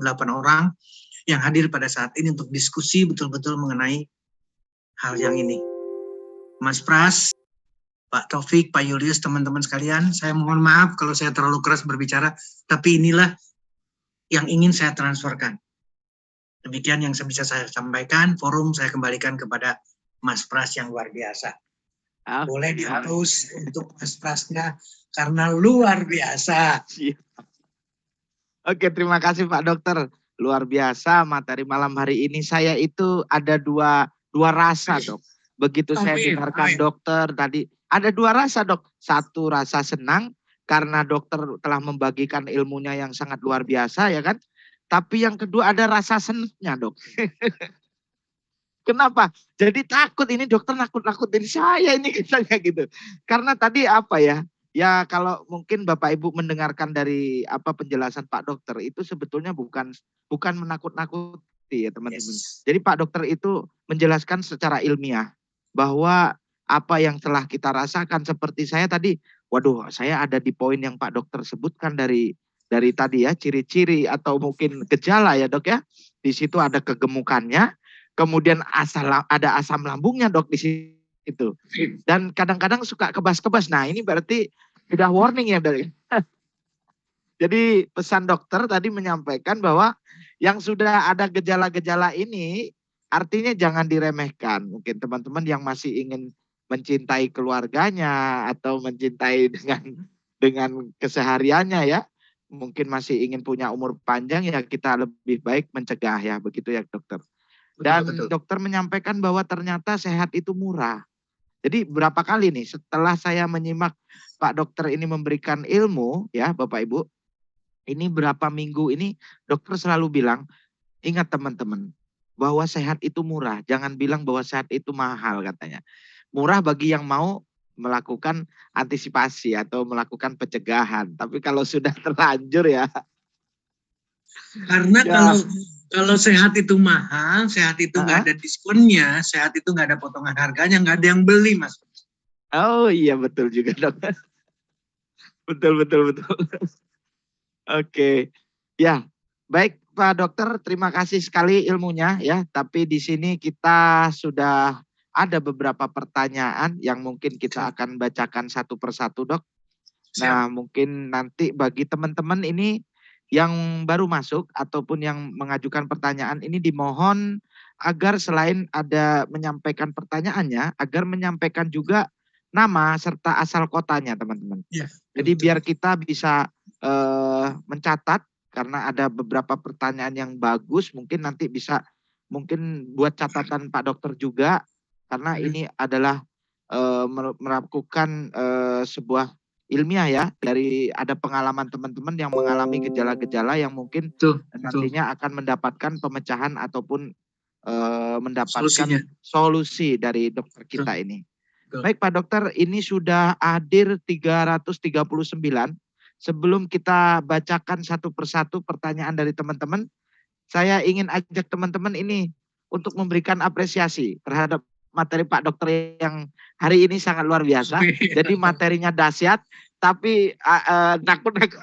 8 orang yang hadir pada saat ini untuk diskusi betul-betul mengenai hal yang ini. Mas Pras, Pak Taufik, Pak Julius, teman-teman sekalian, saya mohon maaf kalau saya terlalu keras berbicara, tapi inilah yang ingin saya transferkan. Demikian yang bisa saya sampaikan, forum saya kembalikan kepada Mas Pras yang luar biasa. Boleh di-host untuk Mas Prasnya, karena luar biasa. Oke, terima kasih Pak Dokter. Luar biasa materi malam hari ini. Saya itu ada dua rasa, Dok. Begitu saya dengarkan dokter tadi, ada dua rasa, Dok. Satu rasa senang karena dokter telah membagikan ilmunya yang sangat luar biasa, ya kan? Tapi yang kedua ada rasa senangnya, Dok. Kenapa? Jadi takut ini dokter nakut-nakutin saya ini katanya gitu. Karena tadi apa ya? Ya kalau mungkin Bapak Ibu mendengarkan dari apa penjelasan Pak Dokter itu sebetulnya bukan menakut-nakuti ya teman-teman. Yes. Jadi Pak Dokter itu menjelaskan secara ilmiah bahwa apa yang telah kita rasakan seperti saya tadi, waduh saya ada di poin yang Pak Dokter sebutkan dari tadi ya ciri-ciri atau mungkin gejala ya Dok ya. Di situ ada kegemukannya, kemudian ada asam lambungnya Dok di situ. Dan kadang-kadang suka kebas-kebas. Nah ini berarti sudah warning ya Dok. Jadi pesan dokter tadi menyampaikan bahwa yang sudah ada gejala-gejala ini artinya jangan diremehkan. Mungkin teman-teman yang masih ingin mencintai keluarganya atau mencintai dengan kesehariannya ya. Mungkin masih ingin punya umur panjang ya kita lebih baik mencegah ya. Begitu ya dokter. Dan Betul. dokter menyampaikan bahwa ternyata sehat itu murah. Jadi berapa kali nih setelah saya menyimak Pak Dokter ini memberikan ilmu ya Bapak Ibu. Ini berapa minggu ini dokter selalu bilang, ingat teman-teman bahwa sehat itu murah. Jangan bilang bahwa sehat itu mahal katanya. Murah bagi yang mau melakukan antisipasi atau melakukan pencegahan. Tapi kalau sudah terlanjur ya. Karena ya. kalau sehat itu mahal, sehat itu nggak ada diskonnya, sehat itu nggak ada potongan harganya, nggak ada yang beli Mas. Oh iya betul juga dok. betul. Oke, ya baik Pak Dokter, terima kasih sekali ilmunya ya. Tapi di sini kita sudah ada beberapa pertanyaan yang mungkin kita akan bacakan satu persatu Dok. Nah mungkin nanti bagi teman-teman ini yang baru masuk ataupun yang mengajukan pertanyaan ini dimohon agar selain ada menyampaikan pertanyaannya, agar menyampaikan juga nama serta asal kotanya teman-teman. Ya, jadi biar kita bisa mencatat karena ada beberapa pertanyaan yang bagus mungkin nanti bisa mungkin buat catatan Pak Dokter juga karena ini adalah melakukan sebuah ilmiah ya dari ada pengalaman teman-teman yang mengalami gejala-gejala yang mungkin nantinya akan mendapatkan pemecahan ataupun mendapatkan solusi dari dokter kita ini. Baik Pak Dokter, ini sudah hadir 339. Sebelum kita bacakan satu persatu pertanyaan dari teman-teman, saya ingin ajak teman-teman ini untuk memberikan apresiasi terhadap materi Pak Dokter yang hari ini sangat luar biasa. Jadi materinya dahsyat, tapi nakut-nakut.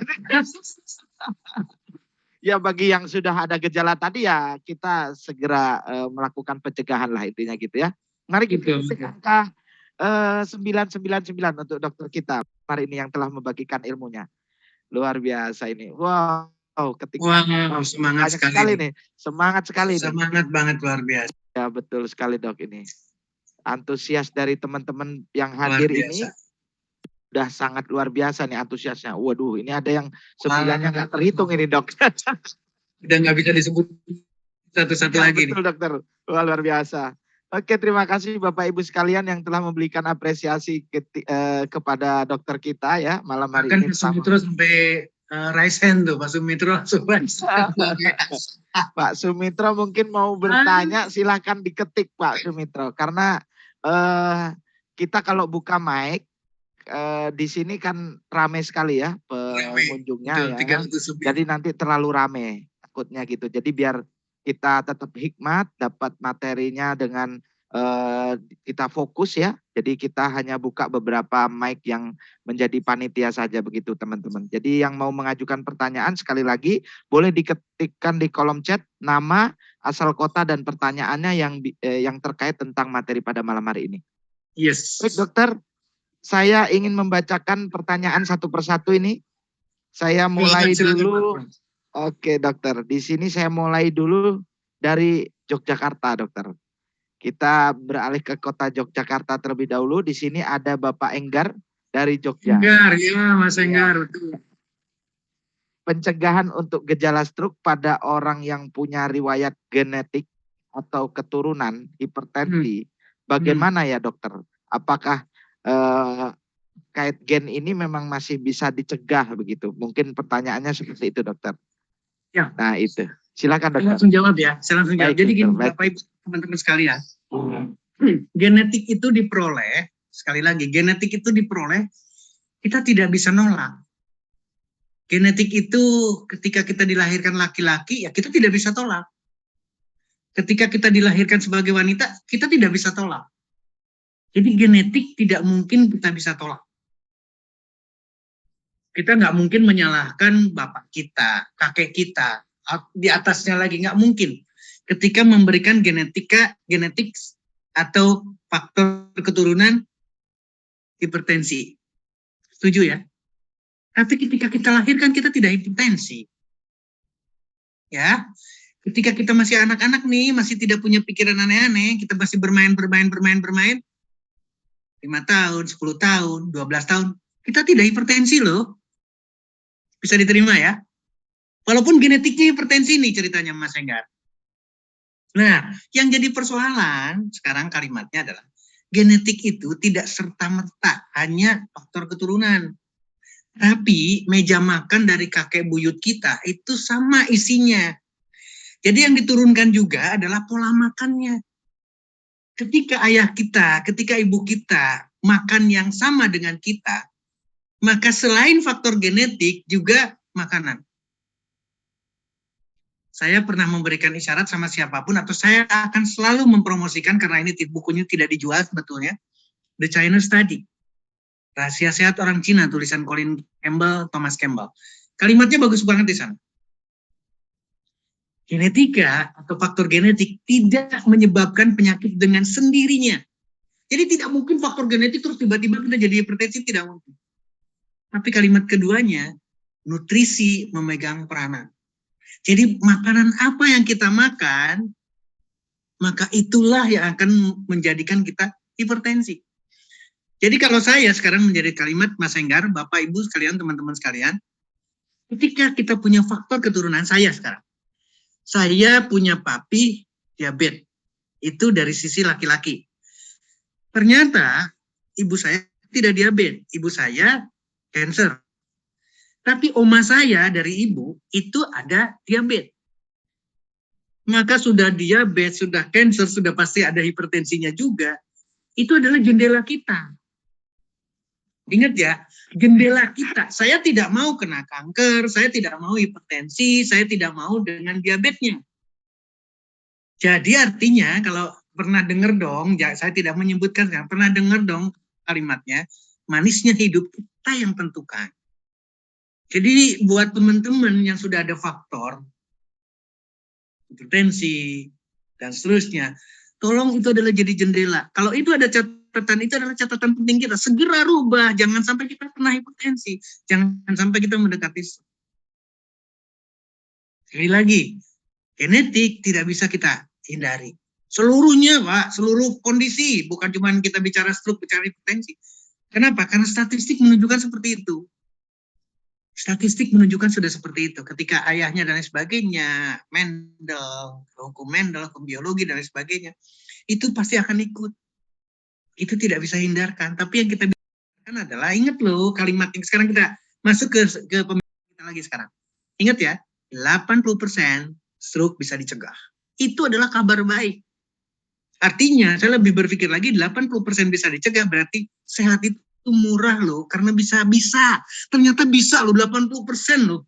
Ya bagi yang sudah ada gejala tadi ya kita segera melakukan pencegahan lah intinya gitu ya. Mari kita angka 999 untuk dokter kita hari ini yang telah membagikan ilmunya. Luar biasa ini. Wow, ketika semangat sekali nih. Semangat sekali. Semangat banget luar biasa. Ya betul sekali Dok ini. Antusias dari teman-teman yang hadir ini sudah sangat luar biasa nih antusiasnya. Waduh, ini ada yang 9-nya nggak terhitung ini Dok. Udah nggak bisa disebut satu-satu lagi betul, nih. Dokter, luar biasa. Oke, terima kasih Bapak Ibu sekalian yang telah memberikan apresiasi kepada dokter kita ya malam hari ini. Pak Sumitro sampai raise hand tuh, Pak Sumitro. Pak Sumitro mungkin mau bertanya, silahkan diketik Pak Sumitro. Karena kita kalau buka mic, di sini kan ramai sekali ya pengunjungnya ya. Jadi nanti terlalu ramai takutnya gitu. Jadi biar kita tetap hikmat, dapat materinya dengan kita fokus ya. Jadi kita hanya buka beberapa mic yang menjadi panitia saja begitu teman-teman. Jadi yang mau mengajukan pertanyaan sekali lagi boleh diketikkan di kolom chat nama, asal kota dan pertanyaannya yang terkait tentang materi pada malam hari ini. Yes. Baik dokter, saya ingin membacakan pertanyaan satu persatu ini. Saya mulai dulu. Oke dokter, di sini saya mulai dulu dari Yogyakarta dokter. Kita beralih ke kota Yogyakarta terlebih dahulu. Di sini ada Bapak Enggar dari Jogja. Enggar, ya Mas Enggar. Betul. Pencegahan untuk gejala stroke pada orang yang punya riwayat genetik atau keturunan hipertensi. Bagaimana ya dokter? Apakah kait gen ini memang masih bisa dicegah begitu? Mungkin pertanyaannya seperti itu dokter. Ya. Nah itu. Silakan dokter. Saya langsung jawab ya. Saya langsung jawab. Baik, jadi dokter, gini Bapak Ibu teman-teman sekalian. Genetik itu diperoleh, sekali lagi, genetik itu diperoleh, kita tidak bisa nolak. Genetik itu ketika kita dilahirkan laki-laki, ya kita tidak bisa tolak. Ketika kita dilahirkan sebagai wanita, kita tidak bisa tolak. Jadi genetik tidak mungkin kita bisa tolak. Kita nggak mungkin menyalahkan bapak kita, kakek kita, di atasnya lagi, nggak mungkin. Ketika memberikan genetik atau faktor keturunan hipertensi. Setuju ya? Tapi ketika kita lahirkan kita tidak hipertensi. Ya. Ketika kita masih anak-anak nih, masih tidak punya pikiran aneh-aneh, kita masih bermain 5 tahun, 10 tahun, 12 tahun, kita tidak hipertensi loh. Bisa diterima ya? Walaupun genetiknya hipertensi nih ceritanya Mas Enggar. Nah, yang jadi persoalan sekarang kalimatnya adalah genetik itu tidak serta-merta hanya faktor keturunan. Tapi meja makan dari kakek buyut kita itu sama isinya. Jadi yang diturunkan juga adalah pola makannya. Ketika ayah kita, ketika ibu kita makan yang sama dengan kita, maka selain faktor genetik juga makanan. Saya pernah memberikan isyarat sama siapapun atau saya akan selalu mempromosikan karena ini bukunya tidak dijual sebetulnya. The China Study. Rahasia Sehat Orang Cina, tulisan Colin Campbell, Thomas Campbell. Kalimatnya bagus banget di sana. Genetika atau faktor genetik tidak menyebabkan penyakit dengan sendirinya. Jadi tidak mungkin faktor genetik terus tiba-tiba kita jadi hipertensi, tidak mungkin. Tapi kalimat keduanya, nutrisi memegang peranan. Jadi makanan apa yang kita makan, maka itulah yang akan menjadikan kita hipertensi. Jadi kalau saya sekarang menjadi kalimat Mas Enggar, Bapak Ibu sekalian, teman-teman sekalian, ketika kita punya faktor keturunan, saya sekarang, saya punya papi diabetes, itu dari sisi laki-laki. Ternyata ibu saya tidak diabetes, ibu saya cancer. Tapi oma saya dari ibu itu ada diabetes. Maka sudah diabetes, sudah cancer, sudah pasti ada hipertensinya juga. Itu adalah jendela kita. Ingat ya, jendela kita. Saya tidak mau kena kanker, saya tidak mau hipertensi, saya tidak mau dengan diabetesnya. Jadi artinya kalau pernah dengar dong, saya tidak menyebutkan, pernah dengar dong kalimatnya, manisnya hidup kita yang tentukan. Jadi buat teman-teman yang sudah ada faktor hipertensi dan seterusnya, tolong itu adalah jadi jendela. Kalau itu ada catatan, itu adalah catatan penting kita. Segera rubah, jangan sampai kita kena hipertensi, jangan sampai kita mendekati. Sekali lagi, genetik tidak bisa kita hindari. Seluruhnya Pak, seluruh kondisi, bukan cuma kita bicara stroke, bicara hipertensi. Kenapa? Karena statistik menunjukkan seperti itu. Statistik menunjukkan sudah seperti itu. Ketika ayahnya dan lain sebagainya, Mendel, hukum biologi dan lain sebagainya, itu pasti akan ikut. Itu tidak bisa hindarkan. Tapi yang kita bisa hindarkan adalah, ingat loh kalimat yang sekarang kita masuk ke pembicaraan kita lagi sekarang. Ingat ya, 80% stroke bisa dicegah. Itu adalah kabar baik. Artinya, saya lebih berpikir lagi, 80% bisa dicegah, berarti sehat itu murah loh, karena bisa. Ternyata bisa loh, 80% loh.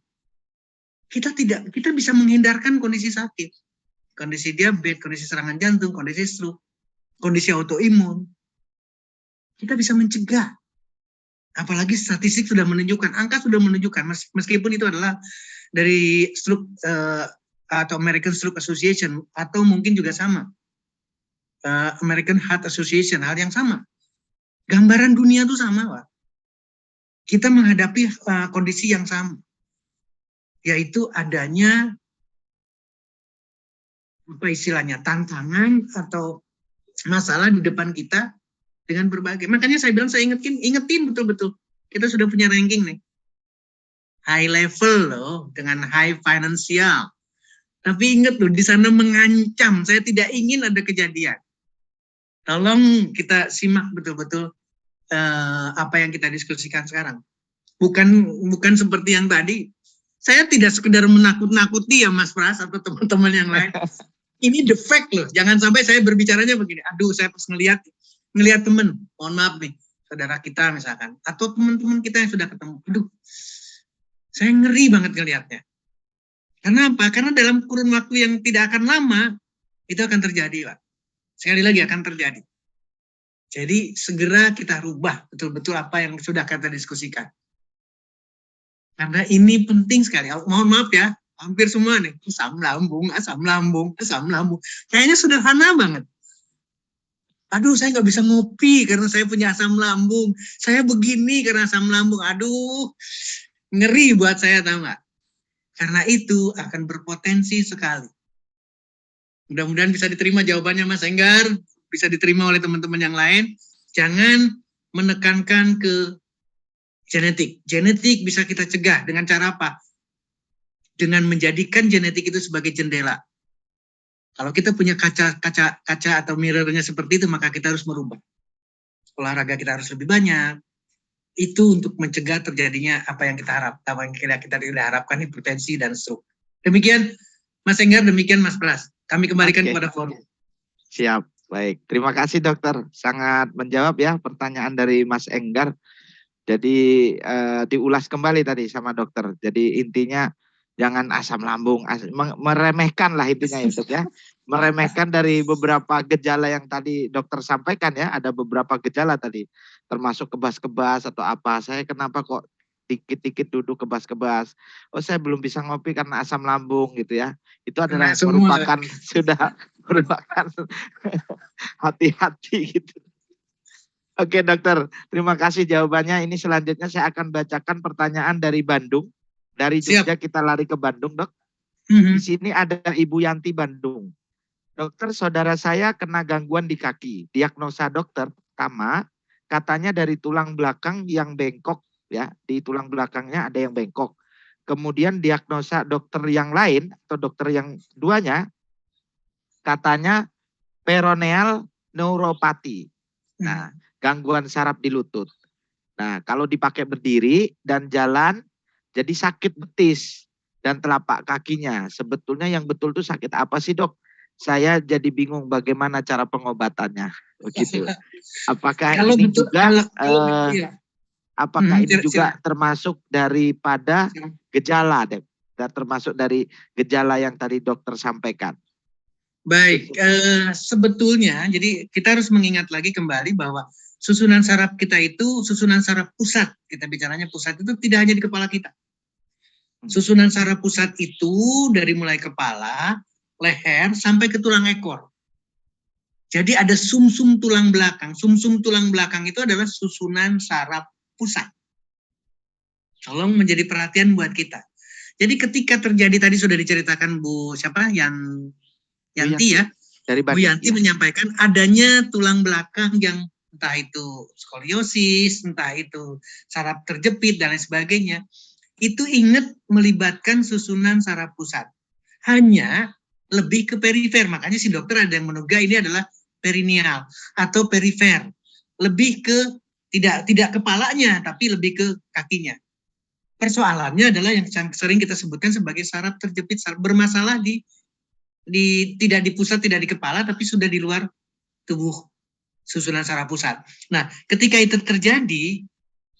Kita bisa menghindarkan kondisi sakit. Kondisi diabetes, kondisi serangan jantung, kondisi stroke. kondisi autoimun, kita bisa mencegah. Apalagi statistik sudah menunjukkan, angka sudah menunjukkan, meskipun itu adalah dari Stroke atau American Stroke Association, atau mungkin juga sama, American Heart Association, hal yang sama. Gambaran dunia itu sama, Pak. Kita menghadapi kondisi yang sama, yaitu adanya apa istilahnya, tantangan atau masalah di depan kita dengan berbagai. Makanya saya bilang, saya ingetin betul-betul. Kita sudah punya ranking nih. High level loh, dengan high financial. Tapi ingat loh, di sana mengancam. Saya tidak ingin ada kejadian. Tolong kita simak betul-betul apa yang kita diskusikan sekarang. Bukan seperti yang tadi. Saya tidak sekedar menakut-nakuti ya Mas Pras atau teman-teman yang lain. Ini the fact loh. Jangan sampai saya berbicaranya begini. Aduh, saya pas ngelihat teman, mohon maaf nih, saudara kita misalkan, atau teman-teman kita yang sudah ketemu, aduh, saya ngeri banget ngelihatnya. Karena apa? Karena dalam kurun waktu yang tidak akan lama, itu akan terjadi, Pak. Sekali lagi akan terjadi. Jadi segera kita rubah betul-betul apa yang sudah kita diskusikan. Karena ini penting sekali. Mohon maaf ya, hampir semua nih, asam lambung. Kayaknya sederhana banget. Aduh, saya nggak bisa ngopi karena saya punya asam lambung. Saya begini karena asam lambung. Aduh, ngeri buat saya, tahu nggak? Karena itu akan berpotensi sekali. Mudah-mudahan bisa diterima jawabannya Mas Enggar, bisa diterima oleh teman-teman yang lain. Jangan menekankan ke genetik. Genetik bisa kita cegah dengan cara apa? Dengan menjadikan genetik itu sebagai jendela. Kalau kita punya kaca atau mirrornya seperti itu, maka kita harus merubah. Olahraga kita harus lebih banyak. Itu untuk mencegah terjadinya apa yang kita tidak harapkan, hipertensi dan stroke. Demikian Mas Enggar, demikian Mas Pras. Kami kembalikan kepada forum. Siap, baik. Terima kasih dokter. Sangat menjawab ya pertanyaan dari Mas Enggar. Jadi diulas kembali tadi sama dokter. Jadi intinya jangan asam lambung, meremehkan lah intinya itu ya. Meremehkan dari beberapa gejala yang tadi dokter sampaikan ya. Ada beberapa gejala tadi, termasuk kebas-kebas atau apa. Saya kenapa kok dikit-dikit duduk kebas-kebas. Oh, saya belum bisa ngopi karena asam lambung gitu ya. Itu adalah merupakan hati-hati gitu. Oke dokter, terima kasih jawabannya. Ini selanjutnya saya akan bacakan pertanyaan dari Bandung. Dari Jogja kita lari ke Bandung, dok. Di sini ada Ibu Yanti Bandung. Dokter, saudara saya kena gangguan di kaki. Diagnosa dokter pertama, katanya dari tulang belakang yang bengkok ya, di tulang belakangnya ada yang bengkok. Kemudian diagnosa dokter yang lain atau dokter yang keduanya, katanya peroneal neuropati. Nah, gangguan saraf di lutut. Nah, kalau dipakai berdiri dan jalan, jadi sakit betis dan telapak kakinya. Sebetulnya yang betul itu sakit apa sih dok? Saya jadi bingung bagaimana cara pengobatannya. Begitu. Apakah Kalau ini betul, juga ini silakan. Termasuk daripada gejala, deh? Dan termasuk dari gejala yang tadi dokter sampaikan. Baik, sebetulnya jadi kita harus mengingat lagi kembali bahwa susunan saraf kita itu susunan saraf pusat. Kita bicaranya pusat itu tidak hanya di kepala kita. Susunan saraf pusat itu dari mulai kepala, leher, sampai ke tulang ekor. Jadi ada sumsum tulang belakang. Sumsum tulang belakang itu adalah susunan saraf pusat. Tolong menjadi perhatian buat kita. Jadi ketika terjadi, tadi sudah diceritakan Bu siapa? Yanti ya. Dari Bu Yanti menyampaikan adanya tulang belakang yang entah itu skoliosis, entah itu saraf terjepit dan lain sebagainya. Itu ingat melibatkan susunan saraf pusat. Hanya lebih ke perifer. Makanya si dokter ada yang menduga ini adalah perineal atau perifer. Lebih ke tidak kepalanya, tapi lebih ke kakinya. Persoalannya adalah yang sering kita sebutkan sebagai saraf terjepit, saraf bermasalah tidak di pusat, tidak di kepala, tapi sudah di luar tubuh susunan saraf pusat. Nah, ketika itu terjadi,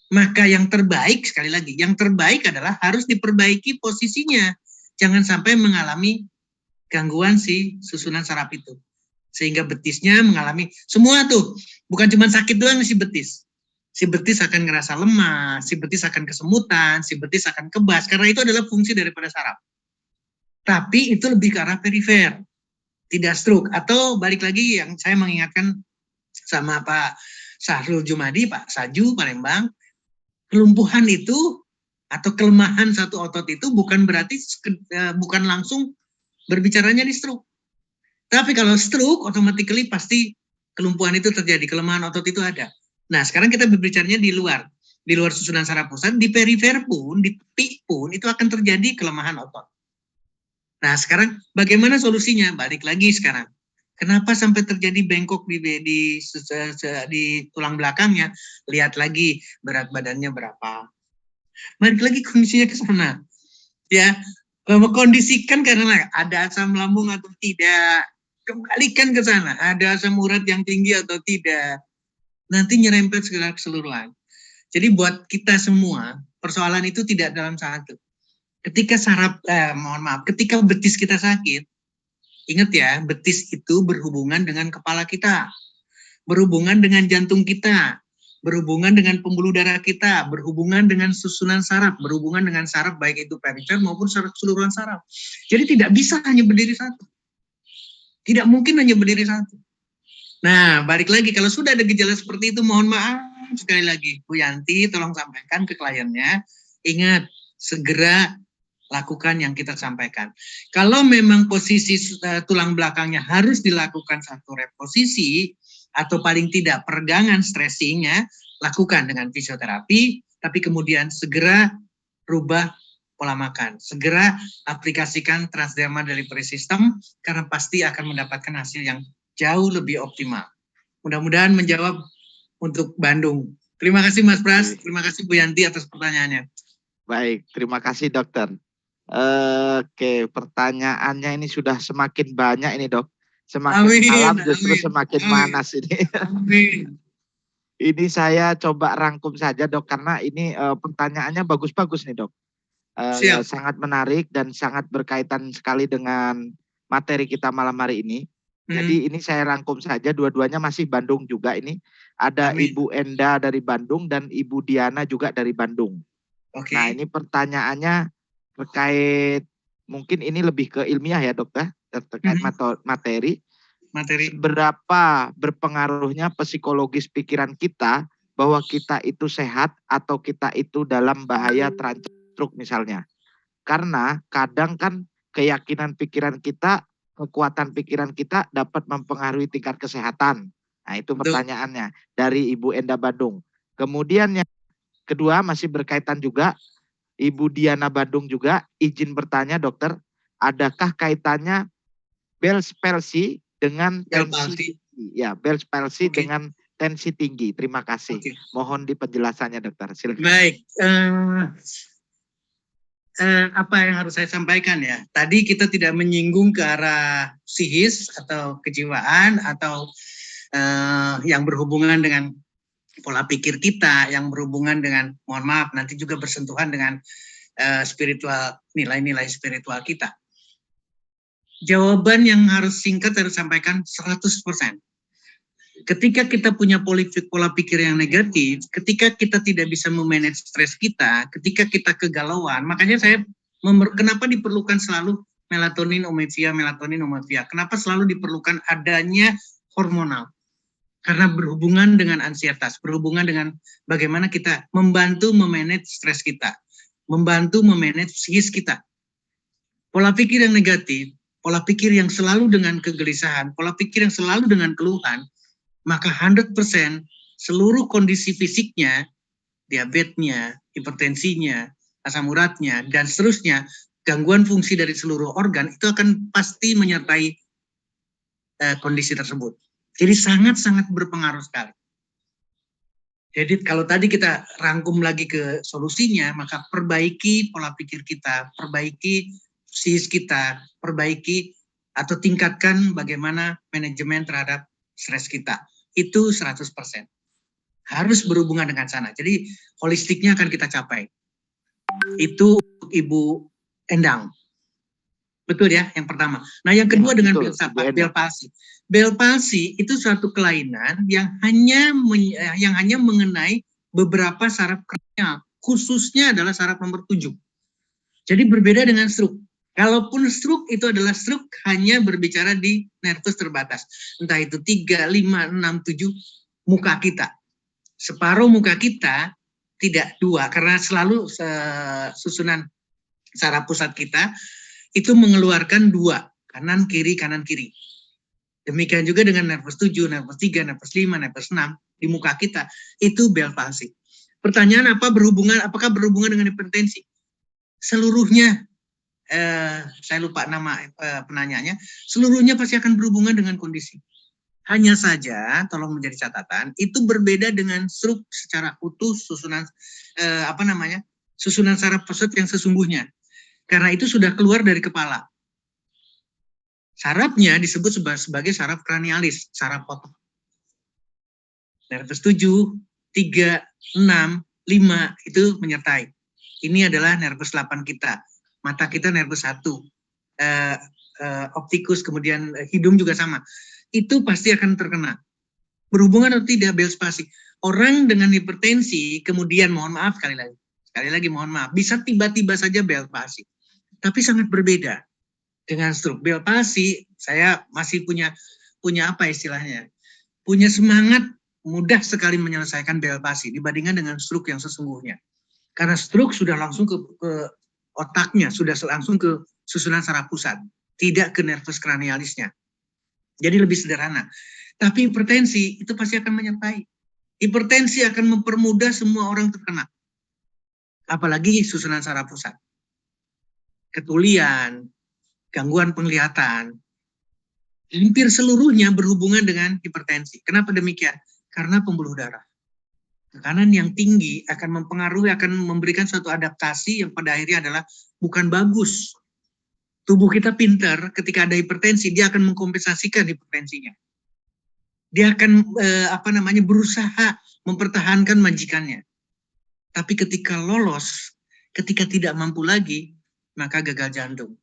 maka yang terbaik, sekali lagi, yang terbaik adalah harus diperbaiki posisinya. Jangan sampai mengalami gangguan si susunan saraf itu. sehingga betisnya mengalami semua tuh, bukan cuma sakit doang si betis. Si betis akan ngerasa lemah, si betis akan kesemutan, si betis akan kebas, karena itu adalah fungsi daripada saraf. Tapi itu lebih ke arah perifer, tidak stroke. Atau balik lagi yang saya mengingatkan sama Pak Sahrul Jumadi, Pak Saju, Palembang, kelumpuhan itu atau kelemahan satu otot itu bukan berarti bukan langsung berbicaranya di stroke. Tapi kalau stroke, automatically pasti kelumpuhan itu terjadi, kelemahan otot itu ada. Nah, sekarang kita berbicaranya di luar susunan saraf pusat, di perifer pun, di tepi pun, itu akan terjadi kelemahan otot. Nah, sekarang bagaimana solusinya? Balik lagi sekarang. Kenapa sampai terjadi bengkok di tulang belakangnya? Lihat lagi berat badannya berapa. Balik lagi kondisinya ke sana. Ya, mengkondisikan karena ada asam lambung atau tidak. Kembalikan ke sana. Ada asam urat yang tinggi atau tidak. Nanti nyerempet segala keseluruhan. Jadi buat kita semua, persoalan itu tidak dalam satu. Ketika ketika betis kita sakit, ingat ya, betis itu berhubungan dengan kepala kita, berhubungan dengan jantung kita, berhubungan dengan pembuluh darah kita, berhubungan dengan susunan saraf, berhubungan dengan saraf baik itu perifer maupun saraf keseluruhan saraf. Jadi tidak bisa hanya berdiri satu. Tidak mungkin hanya berdiri satu. Nah, balik lagi, kalau sudah ada gejala seperti itu, mohon maaf sekali lagi, Bu Yanti, tolong sampaikan ke kliennya, ingat, segera lakukan yang kita sampaikan. Kalau memang posisi tulang belakangnya harus dilakukan satu reposisi, atau paling tidak peregangan stressingnya, lakukan dengan fisioterapi, tapi kemudian segera rubah pola makan. Segera aplikasikan transdermal delivery system, karena pasti akan mendapatkan hasil yang jauh lebih optimal. Mudah-mudahan menjawab untuk Bandung. Terima kasih Mas Pras, terima kasih Bu Yanti atas pertanyaannya. Baik, terima kasih dokter. Oke, pertanyaannya ini sudah semakin banyak ini dok. Semakin malam justru semakin panas ini. Amin. Ini saya coba rangkum saja dok, karena ini pertanyaannya bagus-bagus nih dok. Sangat menarik dan sangat berkaitan sekali dengan materi kita malam hari ini. Jadi ini saya rangkum saja, dua-duanya masih Bandung juga ini. Ada Amin. Ibu Enda dari Bandung dan Ibu Diana juga dari Bandung. Oke. Nah ini pertanyaannya terkait, mungkin ini lebih ke ilmiah ya dokter, terkait materi. Seberapa berpengaruhnya psikologis pikiran kita bahwa kita itu sehat atau kita itu dalam bahaya terancam stroke misalnya. Karena kadang kan keyakinan pikiran kita, kekuatan pikiran kita dapat mempengaruhi tingkat kesehatan. Nah itu pertanyaannya dari Ibu Enda Bandung. Kemudian yang kedua masih berkaitan juga, Ibu Diana Bandung juga izin bertanya dokter, adakah kaitannya Bell's palsy dengan tensi tinggi? Ya, Bell's palsy dengan tensi tinggi. Terima kasih. Mohon di penjelasannya dokter. Silakan. Baik. Apa yang harus saya sampaikan ya? Tadi kita tidak menyinggung ke arah psikis atau kejiwaan atau yang berhubungan dengan pola pikir kita, yang berhubungan dengan, mohon maaf, nanti juga bersentuhan dengan spiritual, nilai-nilai spiritual kita. Jawaban yang harus singkat harus sampaikan 100%. Ketika kita punya pola pikir yang negatif, ketika kita tidak bisa memanage stres kita, ketika kita kegalauan, makanya saya kenapa diperlukan selalu melatonin, omevia. Kenapa selalu diperlukan adanya hormonal? Karena berhubungan dengan ansietas, berhubungan dengan bagaimana kita membantu memanage stres kita, membantu memanage psikis kita. Pola pikir yang negatif, pola pikir yang selalu dengan kegelisahan, pola pikir yang selalu dengan keluhan, maka 100% seluruh kondisi fisiknya, diabetesnya, hipertensinya, asam uratnya, dan seterusnya, gangguan fungsi dari seluruh organ, itu akan pasti menyertai kondisi tersebut. Jadi sangat-sangat berpengaruh sekali. Jadi kalau tadi kita rangkum lagi ke solusinya, maka perbaiki pola pikir kita, perbaiki psikis kita, perbaiki atau tingkatkan bagaimana manajemen terhadap stres kita. Itu 100%. Harus berhubungan dengan sana. Jadi holistiknya akan kita capai. Itu Ibu Endang. Betul ya, yang pertama. Nah, yang kedua Ya, dengan betul, Ibu Enda. Bell palsy. Bell palsy itu suatu kelainan yang hanya mengenai beberapa saraf kranial, khususnya adalah saraf nomor 7. Jadi berbeda dengan stroke. Kalaupun stroke itu adalah stroke hanya berbicara di nervus terbatas. Entah itu 3, 5, 6, 7 muka kita. Separuh muka kita tidak dua, karena selalu susunan saraf pusat kita itu mengeluarkan dua, kanan kiri kanan kiri. Demikian juga dengan nervus 7, nervus 3, nervus 5, nervus 6 di muka kita, itu Bell palsy. Pertanyaan apakah berhubungan dengan hipertensi? Seluruhnya, saya lupa nama penanyanya, seluruhnya pasti akan berhubungan dengan kondisi. Hanya saja, tolong menjadi catatan, itu berbeda dengan stroke secara utuh susunan susunan saraf pusat yang sesungguhnya. Karena itu sudah keluar dari kepala. Sarafnya disebut sebagai saraf kranialis, saraf otak. Nervus 7, 3, 6, 5 itu menyertai. Ini adalah nervus 8 kita. Mata kita nervus 1. Optikus, kemudian hidung juga sama. Itu pasti akan terkena. Berhubungan atau tidak Bell palsy. Orang dengan hipertensi, kemudian mohon maaf sekali lagi mohon maaf, bisa tiba-tiba saja Bell palsy. Tapi sangat berbeda dengan stroke. Bell palsy, saya masih punya apa istilahnya? Punya semangat mudah sekali menyelesaikan Bell palsy dibandingkan dengan stroke yang sesungguhnya. Karena stroke sudah langsung ke otaknya, sudah langsung ke susunan saraf pusat, tidak ke nervus kranialisnya. Jadi lebih sederhana. Tapi hipertensi itu pasti akan menyertai. Hipertensi akan mempermudah semua orang terkena. Apalagi susunan saraf pusat. Ketulian, gangguan penglihatan, hampir seluruhnya berhubungan dengan hipertensi. Kenapa demikian? Karena pembuluh darah. Tekanan yang tinggi akan mempengaruhi, akan memberikan suatu adaptasi yang pada akhirnya adalah bukan bagus. Tubuh kita pintar, ketika ada hipertensi, dia akan mengkompensasikan hipertensinya. Dia akan berusaha mempertahankan majikannya. Tapi ketika lolos, ketika tidak mampu lagi, maka gagal jantung,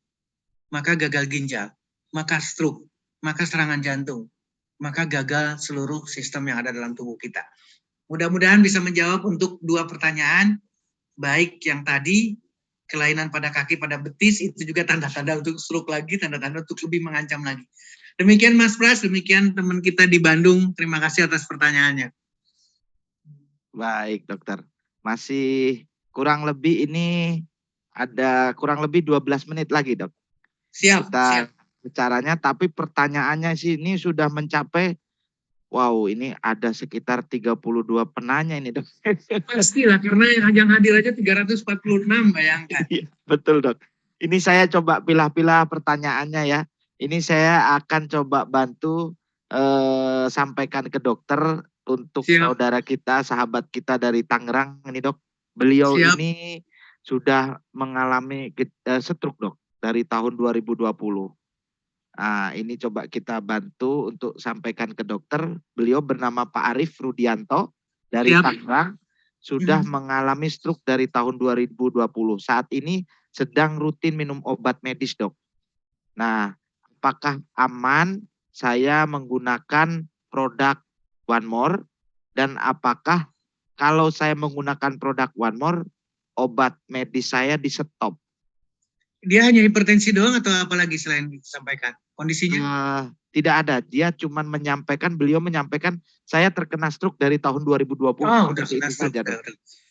maka gagal ginjal, maka stroke, maka serangan jantung, maka gagal seluruh sistem yang ada dalam tubuh kita. Mudah-mudahan bisa menjawab untuk dua pertanyaan, baik yang tadi, kelainan pada kaki, pada betis, itu juga tanda-tanda untuk stroke lagi, tanda-tanda untuk lebih mengancam lagi. Demikian Mas Pras, demikian teman kita di Bandung. Terima kasih atas pertanyaannya. Baik, dokter. Masih kurang lebih ini ada kurang lebih 12 menit lagi, Dok. Siap. Bicaranya, tapi pertanyaannya sih ini sudah mencapai, wow, ini ada sekitar 32 penanya ini, Dok. Pastilah, karena yang hadir aja 346, bayangkan. Betul, Dok. Ini saya coba pilah-pilah pertanyaannya ya. Ini saya akan coba bantu sampaikan ke dokter untuk saudara kita, sahabat kita dari Tangerang ini, Dok. Beliau ini sudah mengalami stroke, Dok, dari tahun 2020. Nah, ini coba kita bantu untuk sampaikan ke dokter. Beliau bernama Pak Arif Rudianto dari Tangerang, sudah mengalami stroke dari tahun 2020. Saat ini sedang rutin minum obat medis, Dok. Nah, apakah aman saya menggunakan produk One More, dan apakah kalau saya menggunakan produk One More, obat medis saya di stop? Dia hanya hipertensi doang atau apalagi selain disampaikan kondisinya? Tidak ada, dia cuma menyampaikan, beliau menyampaikan saya terkena stroke dari tahun 2020. Oh, udah kena stroke.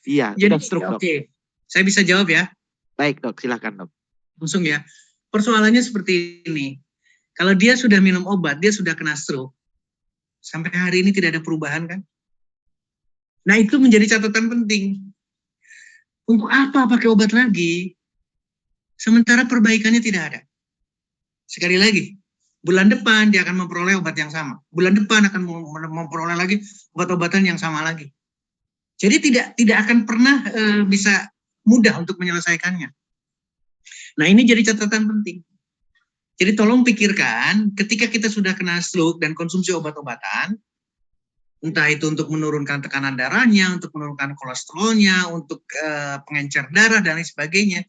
Iya, jadi stroke, Dok. Oke. Saya bisa jawab ya? Baik, Dok, silakan, Dok. Langsung ya. Persoalannya seperti ini. Kalau dia sudah minum obat, dia sudah kena stroke, sampai hari ini tidak ada perubahan kan? Nah, itu menjadi catatan penting. Untuk apa pakai obat lagi? Sementara perbaikannya tidak ada. Sekali lagi, bulan depan dia akan memperoleh obat yang sama. Bulan depan akan memperoleh lagi obat-obatan yang sama lagi. Jadi tidak akan pernah bisa mudah untuk menyelesaikannya. Nah, ini jadi catatan penting. Jadi tolong pikirkan, ketika kita sudah kena stroke dan konsumsi obat-obatan, entah itu untuk menurunkan tekanan darahnya, untuk menurunkan kolesterolnya, untuk pengencer darah dan lain sebagainya,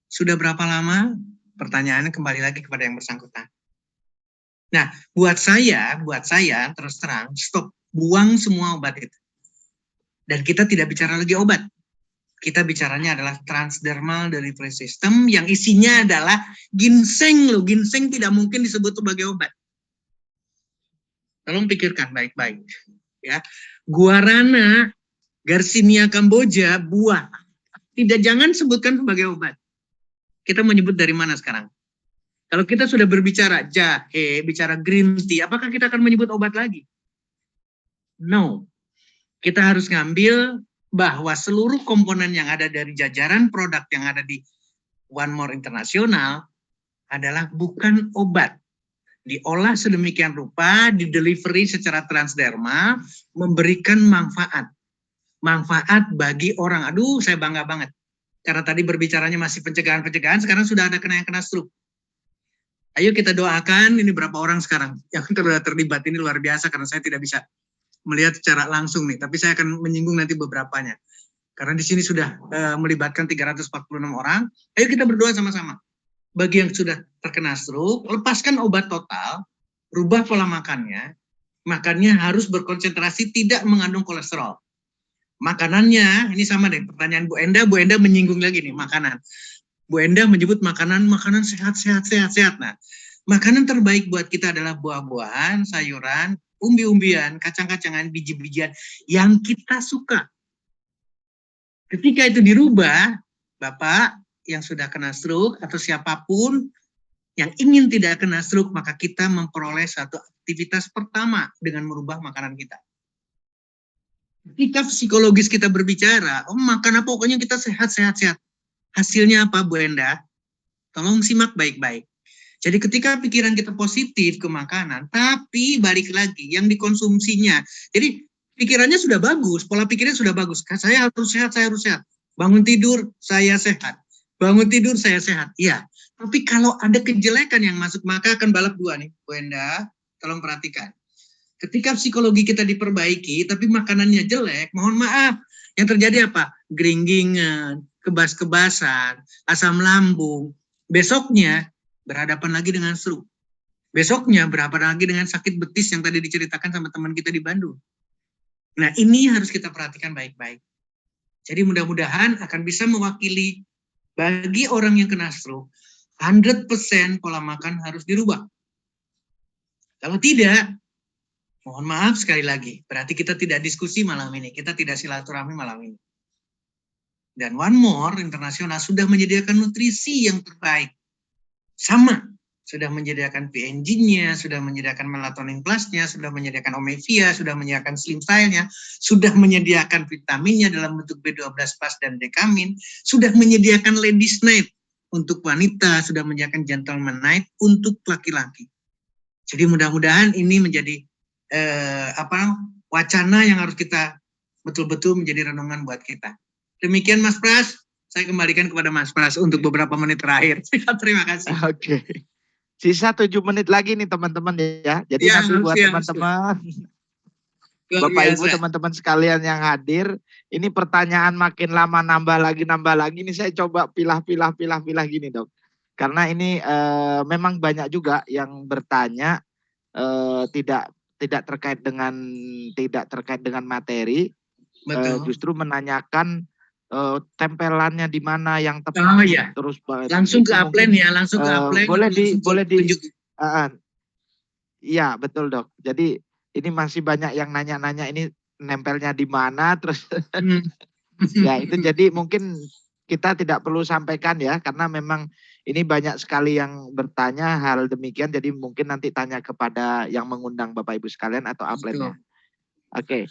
sudah berapa lama Pertanyaannya kembali lagi kepada yang bersangkutan. Nah, buat saya terus terang, stop, buang semua obat itu. Dan kita tidak bicara lagi obat. Kita bicaranya adalah transdermal delivery system yang isinya adalah ginseng loh. Ginseng tidak mungkin disebut sebagai obat. Tolong pikirkan baik-baik. Ya, guarana, Garcinia cambogia, buah. Jangan sebutkan sebagai obat. Kita menyebut dari mana sekarang? Kalau kita sudah berbicara jahe, bicara green tea, apakah kita akan menyebut obat lagi? No. Kita harus ngambil bahwa seluruh komponen yang ada dari jajaran produk yang ada di One More International adalah bukan obat. Diolah sedemikian rupa, di-delivery secara transdermal, memberikan manfaat. Manfaat bagi orang. Aduh, saya bangga banget. Karena tadi berbicaranya masih pencegahan-pencegahan, sekarang sudah ada yang kena stroke. Ayo kita doakan, ini berapa orang sekarang yang sudah terlibat, ini luar biasa karena saya tidak bisa melihat secara langsung nih, tapi saya akan menyinggung nanti beberapanya. Karena di sini sudah melibatkan 346 orang, ayo kita berdoa sama-sama. Bagi yang sudah terkena stroke, lepaskan obat total, rubah pola makannya harus berkonsentrasi tidak mengandung kolesterol. Makanannya, ini sama deh, pertanyaan Bu Enda menyinggung lagi nih, makanan. Bu Enda menyebut makanan sehat. Nah, makanan terbaik buat kita adalah buah-buahan, sayuran, umbi-umbian, kacang-kacangan, biji-bijian yang kita suka. Ketika itu dirubah, Bapak yang sudah kena stroke atau siapapun yang ingin tidak kena stroke, maka kita memperoleh satu aktivitas pertama dengan merubah makanan kita. Ketika psikologis kita berbicara, makan apa, pokoknya kita sehat. Hasilnya apa, Bu Enda? Tolong simak baik-baik. Jadi ketika pikiran kita positif ke makanan, tapi balik lagi yang dikonsumsinya. Jadi pikirannya sudah bagus, pola pikirnya sudah bagus. Saya harus sehat. Bangun tidur, saya sehat. Iya. Tapi kalau ada kejelekan yang masuk, maka akan balap dua nih, Bu Enda. Tolong perhatikan. Ketika psikologi kita diperbaiki, tapi makanannya jelek, mohon maaf. Yang terjadi apa? Geringgingan, kebas-kebasan, asam lambung. Besoknya berhadapan lagi dengan stroke. Besoknya berhadapan lagi dengan sakit betis yang tadi diceritakan sama teman kita di Bandung. Nah, ini harus kita perhatikan baik-baik. Jadi mudah-mudahan akan bisa mewakili bagi orang yang kena stroke, 100% pola makan harus dirubah. Kalau tidak, mohon maaf sekali lagi, berarti kita tidak diskusi malam ini, kita tidak silaturahmi malam ini. Dan One More International sudah menyediakan nutrisi yang terbaik. Sama, sudah menyediakan PNG-nya, sudah menyediakan melatonin plus-nya, sudah menyediakan omevia, sudah menyediakan slim style-nya, sudah menyediakan vitaminnya dalam bentuk B12 plus dan dekamin, sudah menyediakan ladies night untuk wanita, sudah menyediakan gentleman night untuk laki-laki. Jadi mudah-mudahan ini menjadi wacana yang harus kita betul-betul menjadi renungan buat kita. Demikian Mas Pras. Saya kembalikan kepada Mas Pras untuk beberapa menit terakhir. Terima kasih. Oke. Sisa 7 menit lagi nih teman-teman ya. Jadi nanti buat teman-teman, Bapak Ibu, teman-teman sekalian yang hadir, ini pertanyaan makin lama nambah lagi. Ini saya coba pilah gini, Dok. Karena ini memang banyak juga yang bertanya tidak terkait dengan materi. Justru menanyakan tempelannya di mana yang tepat. Iya. Terus langsung ke upline ya, boleh di iya betul Dok. Jadi ini masih banyak yang nanya-nanya ini nempelnya di mana, terus ya itu jadi mungkin kita tidak perlu sampaikan ya, karena memang ini banyak sekali yang bertanya hal demikian, jadi mungkin nanti tanya kepada yang mengundang Bapak Ibu sekalian atau upline-nya. Oke.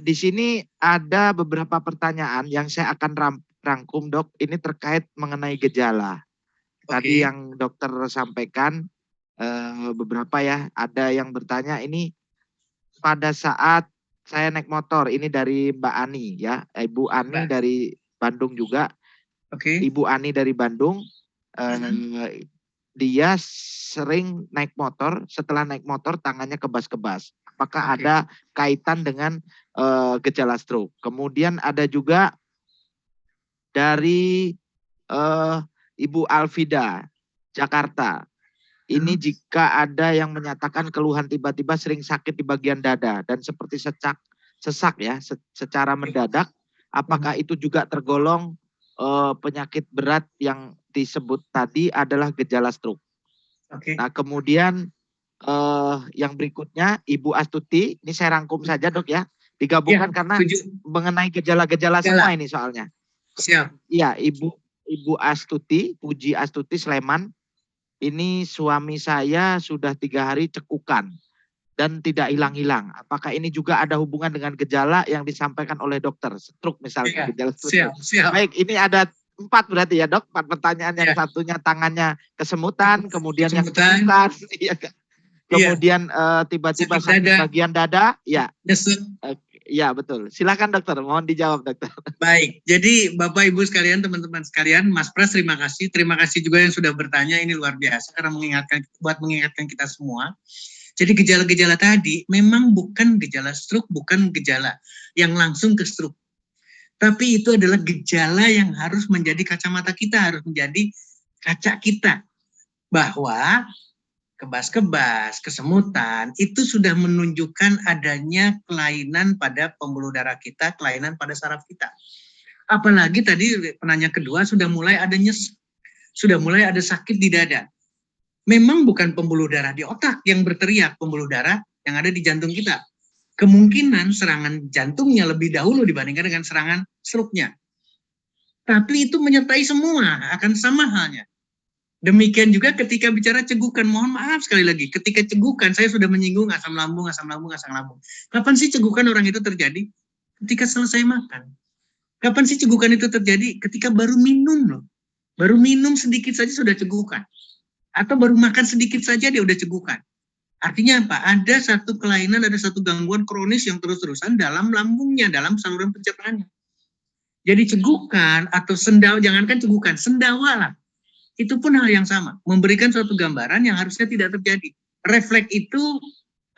Di sini ada beberapa pertanyaan yang saya akan rangkum, Dok. Ini terkait mengenai gejala. Tadi yang dokter sampaikan beberapa ya. Ada yang bertanya ini pada saat saya naik motor. Ini dari Mbak Ani ya. Ibu Ani dari Bandung juga. Ibu Ani dari Bandung. Dia sering naik motor. Setelah naik motor tangannya kebas-kebas. Apakah ada kaitan dengan gejala stroke? Kemudian ada juga dari Ibu Alvida, Jakarta. Ini jika ada yang menyatakan keluhan tiba-tiba sering sakit di bagian dada dan seperti sesak ya secara mendadak, apakah itu juga tergolong penyakit berat yang disebut tadi adalah gejala stroke? Oke. Nah, kemudian yang berikutnya Ibu Astuti, ini saya rangkum saja dok ya, digabungkan karena mengenai gejala-gejala semua ini soalnya. Siap. Iya, Ibu Astuti, Puji Astuti Sleman. Ini suami saya sudah 3 hari cekukan dan tidak hilang-hilang. Apakah ini juga ada hubungan dengan gejala yang disampaikan oleh dokter? Stroke misalnya. Gejala stroke. Siap. Baik, ini ada 4 berarti ya dok, 4 pertanyaan. Yang satunya tangannya kesemutan, kemudian yang cekukan, kemudian tiba-tiba sakit bagian dada. Ya, ya betul. Silakan dokter, mohon dijawab dokter. Baik, jadi Bapak Ibu sekalian, teman-teman sekalian, Mas Pras terima kasih. Terima kasih juga yang sudah bertanya, ini luar biasa karena mengingatkan kita semua. Jadi gejala-gejala tadi memang bukan gejala stroke, bukan gejala yang langsung ke stroke. Tapi itu adalah gejala yang harus menjadi kacamata kita, harus menjadi kaca kita. Bahwa kebas-kebas, kesemutan, itu sudah menunjukkan adanya kelainan pada pembuluh darah kita, kelainan pada saraf kita. Apalagi tadi penanya kedua sudah mulai ada nyesek, sudah mulai ada sakit di dada. Memang bukan pembuluh darah di otak yang berteriak, pembuluh darah yang ada di jantung kita. Kemungkinan serangan jantungnya lebih dahulu dibandingkan dengan serangan stroke-nya. Tapi itu menyertai semua, akan sama halnya. Demikian juga ketika bicara cegukan, mohon maaf sekali lagi, ketika cegukan saya sudah menyinggung asam lambung. Kapan sih cegukan orang itu terjadi? Ketika selesai makan. Kapan sih cegukan itu terjadi? Ketika baru minum loh. Baru minum sedikit saja sudah cegukan. Atau baru makan sedikit saja dia udah cegukan. Artinya apa? Ada satu kelainan, ada satu gangguan kronis yang terus-terusan dalam lambungnya, dalam saluran pencernaannya. Jadi cegukan atau sendawa, jangankan cegukan, sendawa lah. Itu pun hal yang sama, memberikan suatu gambaran yang harusnya tidak terjadi. Refleks itu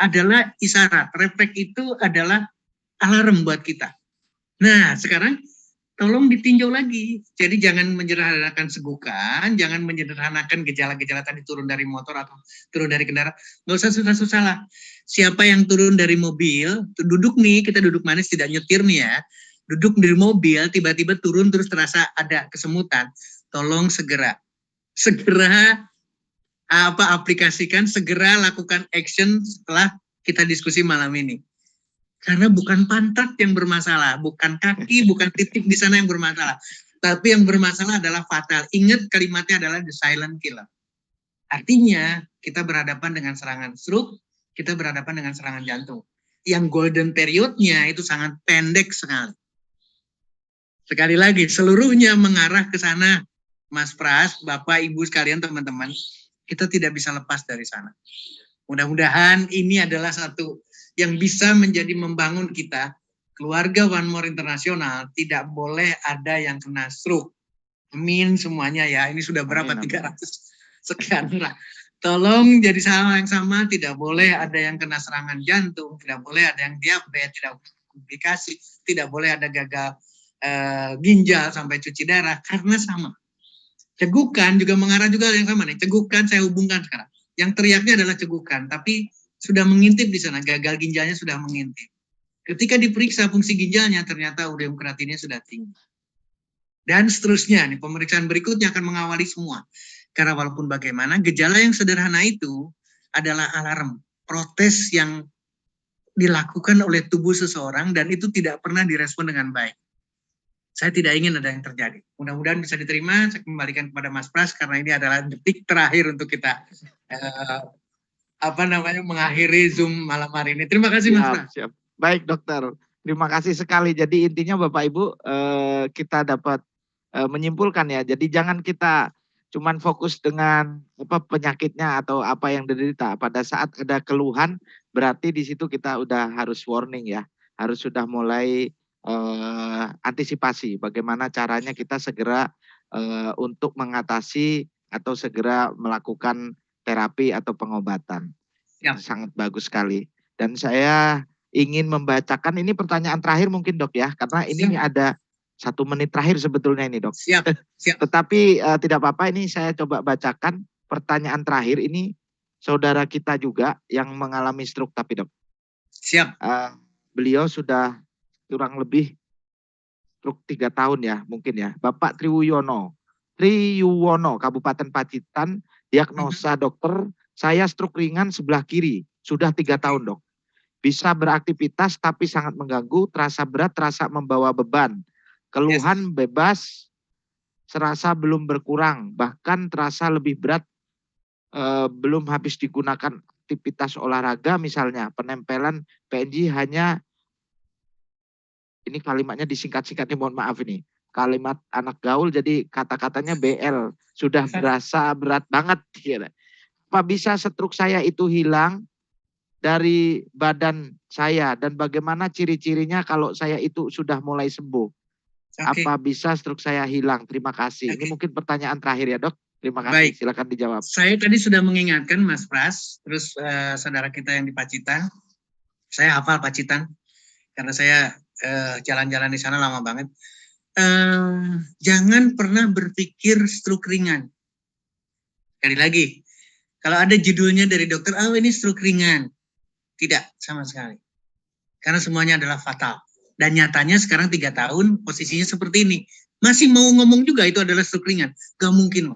adalah isyarat, refleks itu adalah alarm buat kita. Nah, sekarang tolong ditinjau lagi. Jadi jangan menyederhanakan segukan, jangan menyederhanakan gejala-gejala tadi turun dari motor atau turun dari kendaraan. Nggak usah susah-susah lah. Siapa yang turun dari mobil, duduk nih, kita duduk manis tidak nyetir nih ya. Duduk di mobil, tiba-tiba turun terus terasa ada kesemutan. Tolong segera aplikasikan, segera lakukan action setelah kita diskusi malam ini. Karena bukan pantat yang bermasalah, bukan kaki, bukan titik di sana yang bermasalah. Tapi yang bermasalah adalah fatal. Ingat kalimatnya adalah the silent killer. Artinya kita berhadapan dengan serangan stroke, kita berhadapan dengan serangan jantung. Yang golden periodnya itu sangat pendek sekali. Sekali lagi, seluruhnya mengarah ke sana. Mas Pras, Bapak, Ibu sekalian, teman-teman, kita tidak bisa lepas dari sana. Mudah-mudahan ini adalah satu yang bisa menjadi membangun kita, keluarga One More Internasional, tidak boleh ada yang kena stroke. Amin semuanya ya, ini sudah berapa? 300 sekian lah. Tolong jadi sama yang sama, tidak boleh ada yang kena serangan jantung, tidak boleh ada yang diabetes, tidak boleh komplikasi, tidak boleh ada gagal ginjal sampai cuci darah, karena sama. Cegukan juga mengarah juga yang sama nih. Cegukan saya hubungkan sekarang. Yang teriaknya adalah cegukan, tapi sudah mengintip di sana, gagal ginjalnya sudah mengintip. Ketika diperiksa fungsi ginjalnya, ternyata ureum kreatinnya sudah tinggi. Dan seterusnya, nih pemeriksaan berikutnya akan mengawali semua. Karena walaupun bagaimana, gejala yang sederhana itu adalah alarm, protes yang dilakukan oleh tubuh seseorang dan itu tidak pernah direspon dengan baik. Saya tidak ingin ada yang terjadi. Mudah-mudahan bisa diterima. Saya kembalikan kepada Mas Pras karena ini adalah detik terakhir untuk kita mengakhiri Zoom malam hari ini. Terima kasih Mas Pras. Siap. Baik dokter, terima kasih sekali. Jadi intinya Bapak Ibu kita dapat menyimpulkan ya. Jadi jangan kita cuman fokus dengan penyakitnya atau apa yang diderita. Pada saat ada keluhan berarti di situ kita udah harus warning ya. Harus sudah mulai antisipasi bagaimana caranya kita segera untuk mengatasi atau segera melakukan terapi atau pengobatan. Ya. Sangat bagus sekali. Dan saya ingin membacakan ini pertanyaan terakhir mungkin dok ya, karena ini ada 1 menit terakhir sebetulnya ini dok. Siap, siap. Tetapi tidak apa-apa, ini saya coba bacakan pertanyaan terakhir ini, saudara kita juga yang mengalami stroke tapi dok. Siap. Beliau sudah kurang lebih stroke 3 tahun ya mungkin ya. Bapak Triwuyono, Kabupaten Pacitan, diagnosa dokter, saya stroke ringan sebelah kiri, sudah 3 tahun dok. Bisa beraktivitas tapi sangat mengganggu, terasa berat, terasa membawa beban. Keluhan bebas, serasa belum berkurang, bahkan terasa lebih berat, belum habis digunakan aktivitas olahraga misalnya, penempelan PNG hanya, ini kalimatnya disingkat-singkat nih, mohon maaf ini. Kalimat anak gaul jadi kata-katanya BL, sudah berasa berat banget. Apa bisa stroke saya itu hilang dari badan saya, dan bagaimana ciri-cirinya kalau saya itu sudah mulai sembuh? Apa bisa stroke saya hilang? Terima kasih. Ini mungkin pertanyaan terakhir ya dok. Terima kasih. Baik. Silakan dijawab. Saya tadi sudah mengingatkan Mas Pras, terus saudara kita yang di Pacitan. Saya hafal Pacitan karena saya jalan-jalan di sana lama banget. Jangan pernah berpikir stroke ringan. Sekali lagi, kalau ada judulnya dari dokter, ini stroke ringan. Tidak, sama sekali. Karena semuanya adalah fatal. Dan nyatanya sekarang 3 tahun posisinya seperti ini. Masih mau ngomong juga itu adalah stroke ringan. Gak mungkin.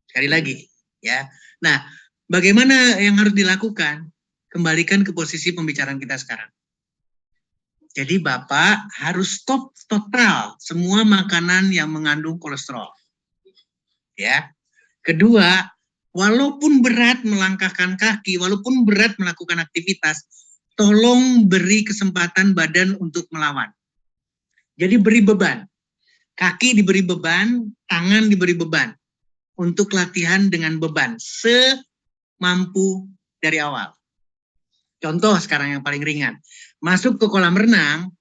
Sekali lagi. Ya. Nah, bagaimana yang harus dilakukan? Kembalikan ke posisi pembicaraan kita sekarang. Jadi Bapak harus stop total semua makanan yang mengandung kolesterol. Ya. Kedua, walaupun berat melangkahkan kaki, walaupun berat melakukan aktivitas, tolong beri kesempatan badan untuk melawan. Jadi beri beban. Kaki diberi beban, tangan diberi beban. Untuk latihan dengan beban semampu dari awal. Contoh sekarang yang paling ringan. Masuk ke kolam renang,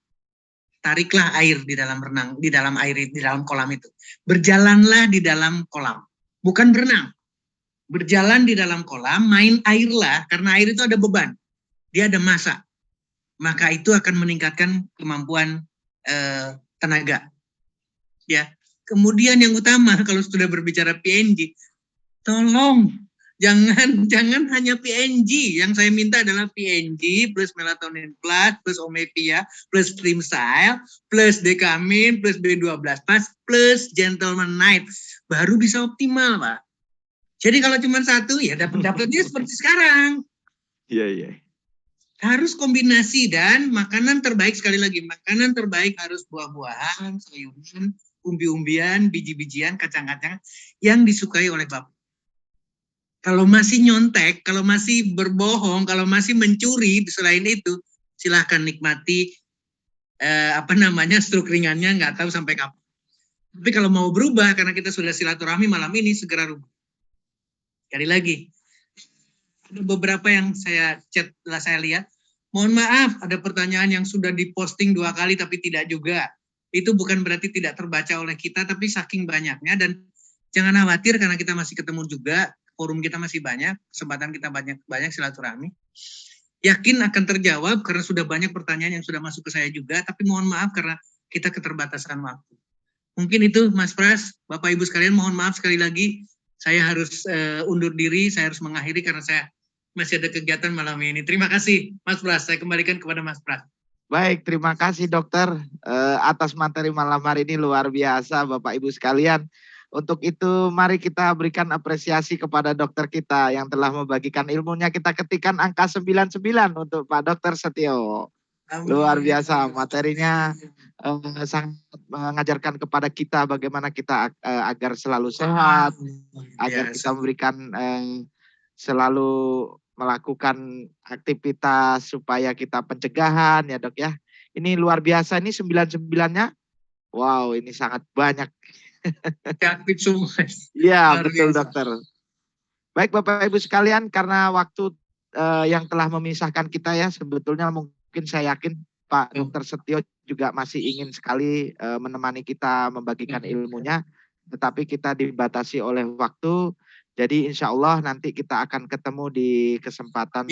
tariklah air di dalam renang, di dalam kolam itu. Berjalanlah di dalam kolam. Bukan berenang. Berjalan di dalam kolam, main airlah, karena air itu ada beban. Dia ada massa. Maka itu akan meningkatkan kemampuan tenaga. Ya. Kemudian yang utama kalau sudah berbicara PNG, tolong jangan hanya PNG. Yang saya minta adalah PNG plus melatonin plus omepia plus Trimstyle plus Dekamin plus B12 plus Gentleman Night. Baru bisa optimal, Pak. Jadi kalau cuma satu ya dapatnya seperti sekarang. Iya. Harus kombinasi, dan makanan terbaik, sekali lagi, makanan terbaik harus buah-buahan, sayuran, umbi-umbian, biji-bijian, kacang-kacang yang disukai oleh Bapak. Kalau masih nyontek, kalau masih berbohong, kalau masih mencuri, selain itu, silahkan nikmati stroke ringannya, nggak tahu sampai kapan. Tapi kalau mau berubah, karena kita sudah silaturahmi malam ini, segera rubah. Sekali lagi, ada beberapa yang saya chat, saya lihat, mohon maaf, ada pertanyaan yang sudah diposting 2 kali tapi tidak juga. Itu bukan berarti tidak terbaca oleh kita, tapi saking banyaknya, dan jangan khawatir karena kita masih ketemu juga, forum kita masih banyak, kesempatan kita banyak silaturahmi. Yakin akan terjawab karena sudah banyak pertanyaan yang sudah masuk ke saya juga, tapi mohon maaf karena kita keterbatasan waktu. Mungkin itu Mas Pras, Bapak Ibu sekalian, mohon maaf sekali lagi, saya harus undur diri, saya harus mengakhiri karena saya masih ada kegiatan malam ini. Terima kasih Mas Pras, saya kembalikan kepada Mas Pras. Baik, terima kasih dokter atas materi malam hari ini, luar biasa Bapak Ibu sekalian. Untuk itu mari kita berikan apresiasi kepada dokter kita yang telah membagikan ilmunya. Kita ketikkan angka 99 untuk Pak Dokter Setio. Luar biasa materinya, sangat mengajarkan kepada kita bagaimana kita agar selalu sehat, agar kita memberikan selalu melakukan aktivitas supaya kita pencegahan ya dok ya. Ini luar biasa, ini 99-nya. Wow, ini sangat banyak. Aktif semua. Iya betul dokter. Baik Bapak Ibu sekalian, karena waktu yang telah memisahkan kita ya, sebetulnya mungkin saya yakin Pak Dokter Setio juga masih ingin sekali menemani kita membagikan ilmunya, tetapi kita dibatasi oleh waktu. Jadi insya Allah nanti kita akan ketemu di kesempatan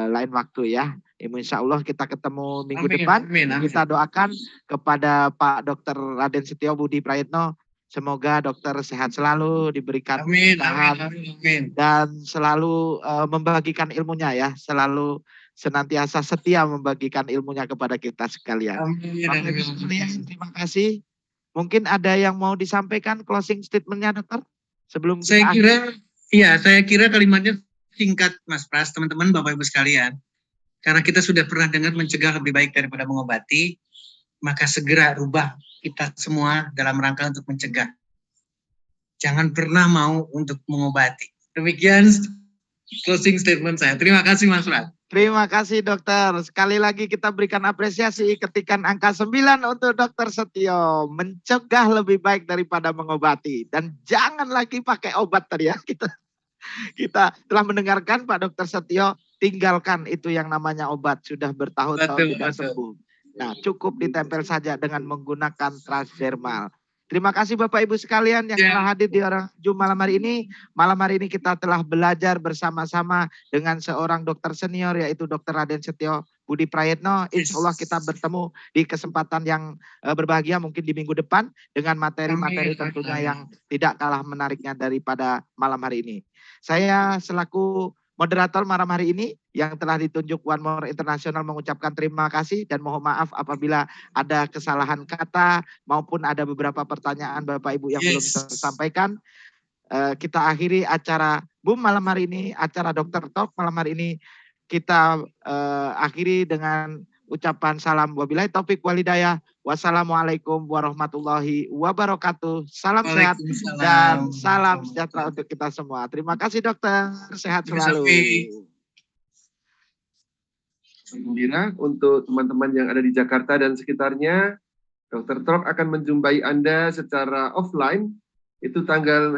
lain waktu ya. Insya Allah kita ketemu minggu Amin, depan. amin, amin. Kita doakan kepada Pak Dr. Raden Setio Budi Prayitno, semoga dokter sehat selalu, diberikan Amin, keberkahan, amin, amin. dan selalu membagikan ilmunya ya, selalu senantiasa setia membagikan ilmunya kepada kita sekalian. Amin, Bapak Ibu amin. sekalian, terima kasih. Mungkin ada yang mau disampaikan closing statement-nya, dokter? Sebelum Saya kita kira, saya kira kalimatnya singkat, Mas Pras, teman-teman, Bapak Ibu sekalian. Karena kita sudah pernah dengar mencegah lebih baik daripada mengobati, maka segera rubah kita semua dalam rangka untuk mencegah. Jangan pernah mau untuk mengobati. Demikian closing statement saya. Terima kasih, Mas Pras. Terima kasih dokter. Sekali lagi kita berikan apresiasi ketikan angka 9 untuk dokter Setio. Mencegah lebih baik daripada mengobati. Dan jangan lagi pakai obat tadi ya. Kita telah mendengarkan Pak Dokter Setio, tinggalkan itu yang namanya obat. Sudah bertahun-tahun tidak sembuh. Nah, cukup ditempel saja dengan menggunakan transdermal. Terima kasih Bapak Ibu sekalian yang telah hadir di Zoom malam hari ini. Malam hari ini kita telah belajar bersama-sama dengan seorang dokter senior, yaitu Dr. Raden Setio Budi Prayitno. Insya Allah kita bertemu di kesempatan yang berbahagia mungkin di minggu depan dengan materi-materi tentunya yang tidak kalah menariknya daripada malam hari ini. Saya selaku moderator malam hari ini yang telah ditunjuk One More International mengucapkan terima kasih dan mohon maaf apabila ada kesalahan kata maupun ada beberapa pertanyaan Bapak Ibu yang belum tersampaikan. Kita akhiri acara Boom malam hari ini, acara Dokter Talk malam hari ini kita akhiri dengan ucapan salam wabillahi taufik walhidayah. Wassalamualaikum warahmatullahi wabarakatuh. Salam sehat dan salam sejahtera untuk kita semua. Terima kasih dokter, sehat selalu. Gembira untuk teman-teman yang ada di Jakarta dan sekitarnya, Dr. Talk akan menjumpai Anda secara offline, itu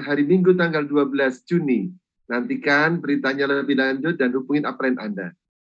hari Minggu tanggal 12 Juni. Nantikan beritanya lebih lanjut dan hubungin upline Anda.